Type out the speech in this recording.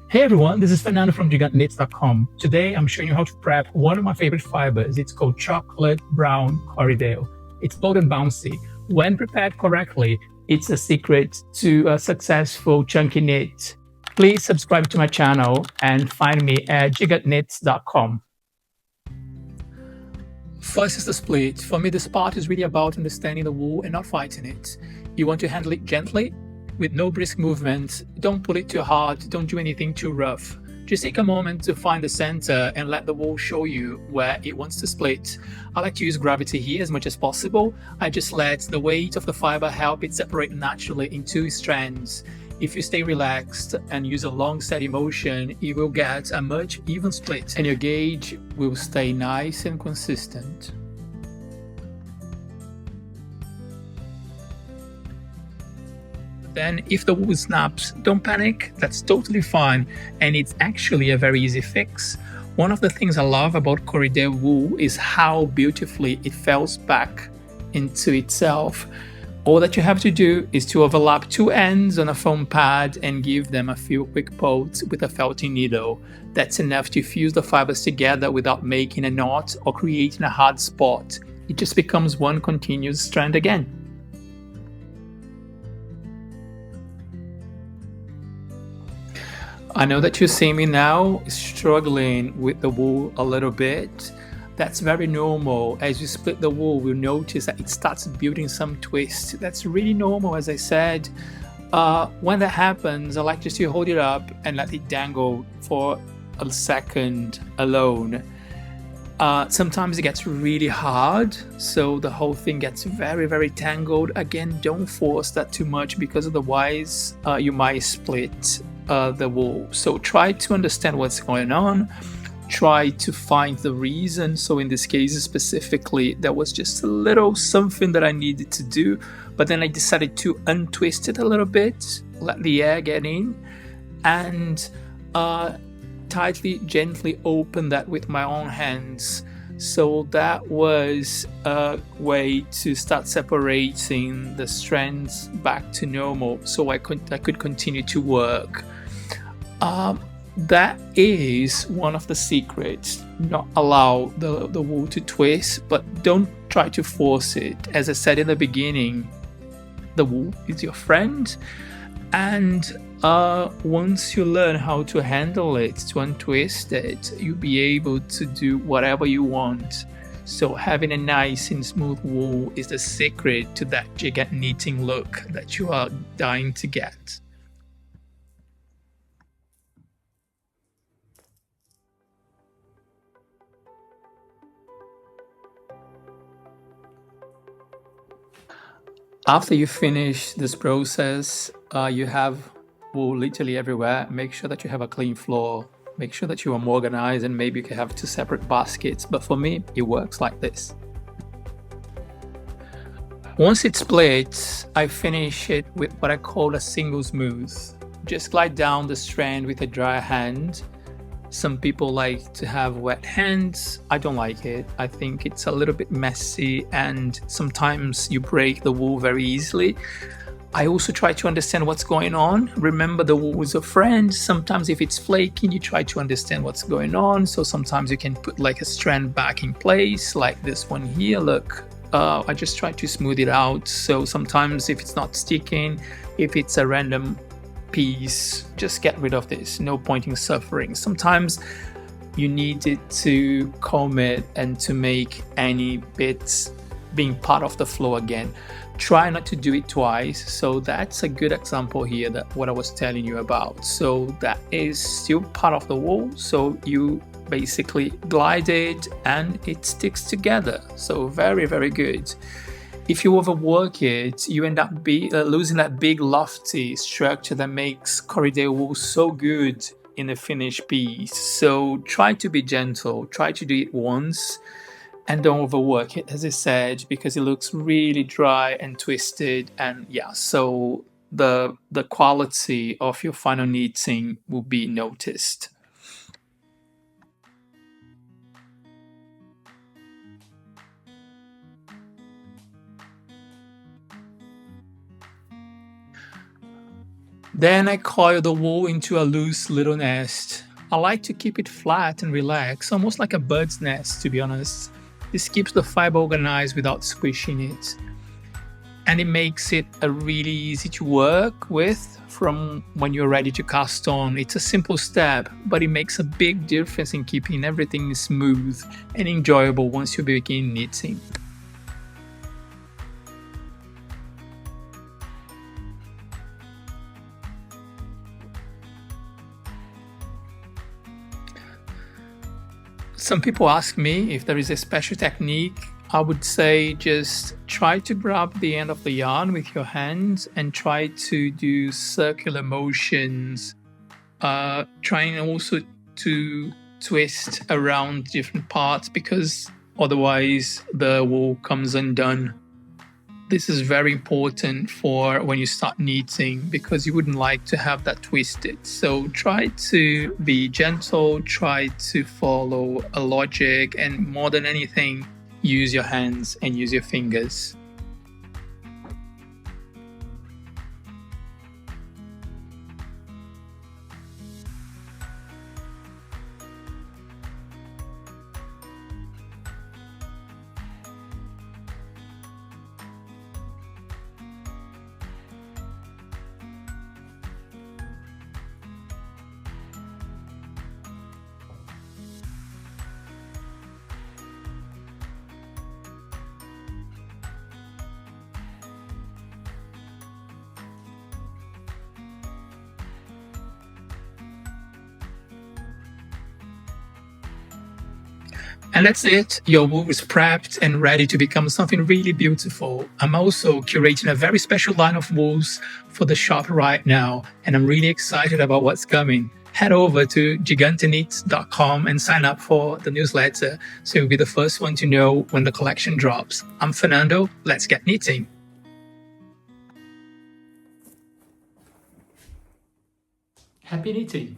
Hey everyone, this is Fernando from Gigante-Knits.com. Today I'm showing you how to prep one of my favorite fibers. It's called chocolate brown corridale. It's bold and bouncy. When prepared correctly, it's a secret to a successful chunky knit. Please subscribe to my channel and find me at Gigante-Knits.com. First is the split. For me, this part is really about understanding the wool and not fighting it. You want to handle it gently, with no brisk movement. Don't pull it too hard, don't do anything too rough. Just take a moment to find the center and let the wool show you where it wants to split. I like to use gravity here as much as possible. I just let the weight of the fiber help it separate naturally in two strands. If you stay relaxed and use a long steady motion, you will get a much even split and your gauge will stay nice and consistent. Then if the wool snaps, don't panic, that's totally fine, and it's actually a very easy fix. One of the things I love about corridale wool is how beautifully it felts back into itself. All that you have to do is to overlap two ends on a foam pad and give them a few quick pokes with a felting needle. That's enough to fuse the fibers together without making a knot or creating a hard spot. It just becomes one continuous strand again. I know that you see me now struggling with the wool a little bit. That's very normal. As you split the wool, you'll notice that it starts building some twist. That's really normal, as I said. When that happens, I like just to hold it up and let it dangle for a second alone. Sometimes it gets really hard, so the whole thing gets very, very tangled. Again, don't force that too much because otherwise you might split the wool. So try to understand what's going on, try to find the reason. So in this case specifically, there was just a little something that I needed to do, but then I decided to untwist it a little bit, let the air get in, and tightly, gently open that with my own hands. So that was a way to start separating the strands back to normal so I could continue to work. That is one of the secrets. Not allow the wool to twist, but don't try to force it. As I said in the beginning, the wool is your friend, and once you learn how to handle it, to untwist it, you'll be able to do whatever you want. So having a nice and smooth wool is the secret to that gigante knitting look that you are dying to get. After you finish this process, you have wool literally everywhere. Make sure that you have a clean floor. Make sure that you are organized, and maybe you can have two separate baskets. But for me, it works like this. Once it splits, I finish it with what I call a single smooth. Just glide down the strand with a dry hand. Some people like to have wet hands. I don't like it. I think it's a little bit messy and sometimes you break the wool very easily. I also try to understand what's going on. Remember, the wool is a friend. Sometimes if it's flaking, you try to understand what's going on. So sometimes you can put like a strand back in place, like this one here. Look, I just try to smooth it out. So sometimes if it's not sticking, if it's a random piece, just get rid of this. No point in suffering. Sometimes you need it to comb it and to make any bits being part of the flow again. Try not to do it twice. So that's a good example here, that what I was telling you about. So that is still part of the wool, so you basically glide it and it sticks together. So very, very good. If you overwork it, you end up losing that big lofty structure that makes corridale wool so good in a finished piece. So try to be gentle, try to do it once and don't overwork it, as I said, because it looks really dry and twisted, and yeah, so the quality of your final knitting will be noticed. Then I coil the wool into a loose little nest. I like to keep it flat and relaxed, almost like a bird's nest, to be honest. This keeps the fiber organized without squishing it. And it makes it really easy to work with from when you're ready to cast on. It's a simple step, but it makes a big difference in keeping everything smooth and enjoyable once you begin knitting. Some people ask me if there is a special technique. I would say just try to grab the end of the yarn with your hands and try to do circular motions, trying also to twist around different parts, because otherwise the wool comes undone. This is very important for when you start knitting, because you wouldn't like to have that twisted. So try to be gentle, try to follow a logic, and more than anything, use your hands and use your fingers. And that's it. Your wool is prepped and ready to become something really beautiful. I'm also curating a very special line of wools for the shop right now, and I'm really excited about what's coming. Head over to Gigante-Knits.com and sign up for the newsletter so you'll be the first one to know when the collection drops. I'm Fernando. Let's get knitting. Happy knitting!